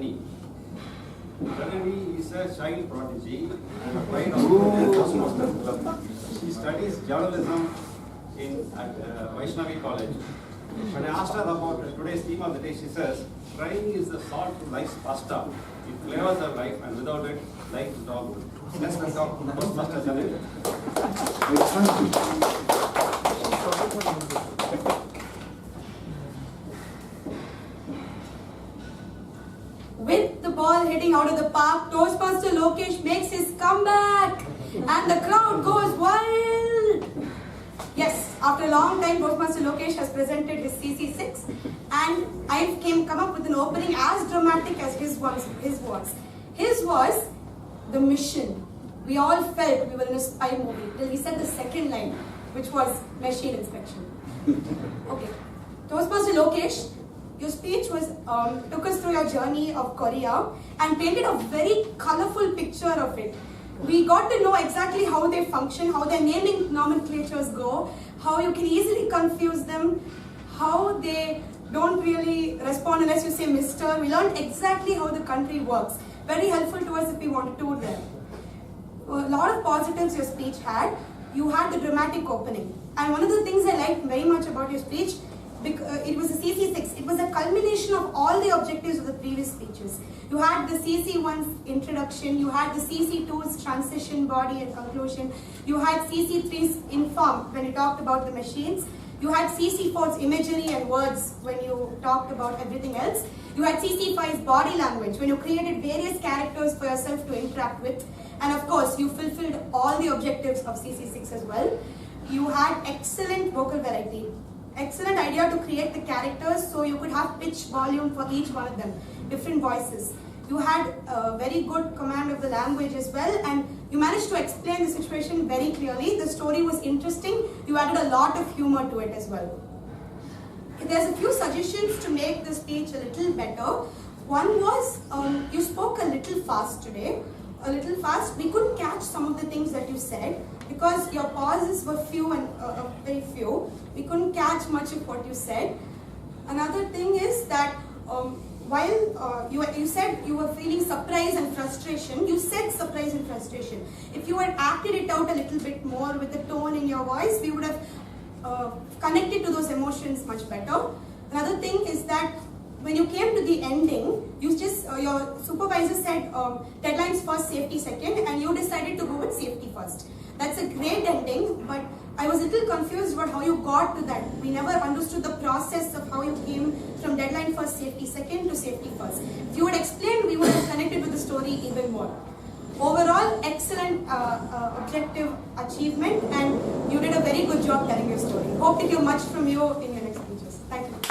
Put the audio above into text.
Janani. Janani is a child prodigy and a pride of the Toastmaster Club. She studies journalism at Vaishnavi College. When I asked her about today's theme of the day, she says, trying is the salt to life's pasta. It flavors our life, and without it, life is dog. Let's welcome Toastmaster Janani. With the ball hitting out of the park, Toastmaster Lokesh makes his comeback and the crowd goes wild. Yes, after a long time, Toastmaster Lokesh has presented his CC6 and I've come up with an opening as dramatic as his was. His was the mission. We all felt we were in a spy movie till he said the second line, which was machine inspection. Okay, Toastmaster Lokesh, your speech was took us through your journey of Korea and painted a very colorful picture of it. We got to know exactly how they function, how their naming nomenclatures go, how you can easily confuse them, how they don't really respond unless you say Mr. We learned exactly how the country works. Very helpful to us if we want to tour them. A lot of positives your speech had. You had the dramatic opening. And one of the things I liked very much about your speech, it was a CC6. It was a culmination of all the objectives of the previous speeches. You had the CC1's introduction, you had the CC2's transition, body and conclusion, you had CC3's inform when you talked about the machines, you had CC4's imagery and words when you talked about everything else, you had CC5's body language when you created various characters for yourself to interact with, and of course you fulfilled all the objectives of CC6 as well. You had excellent vocal variety. Excellent idea to create the characters so you could have pitch volume for each one of them, different voices. You had a very good command of the language as well, and you managed to explain the situation very clearly. The story was interesting. You added a lot of humor to it as well. There's a few suggestions to make the speech a little better. One was, you spoke a little fast today. A little fast. We couldn't catch some of the things that you said because your pauses were few and very few. We couldn't catch much of what you said. Another thing is that while you said you were feeling surprise and frustration, you said surprise and frustration. If you had acted it out a little bit more with the tone in your voice, we would have connected to those emotions much better. Another thing is that when you came to the ending, you just your supervisor said deadlines first, safety second, and you decided to go with safety first. That's a great ending, but I was a little confused about how you got to that. We never understood the process of how you came from deadline first, safety second to safety first. If you had explained, we would have connected with the story even more. Overall, excellent objective achievement, and you did a very good job telling your story. Hope to hear much from you in your next speeches. Thank you.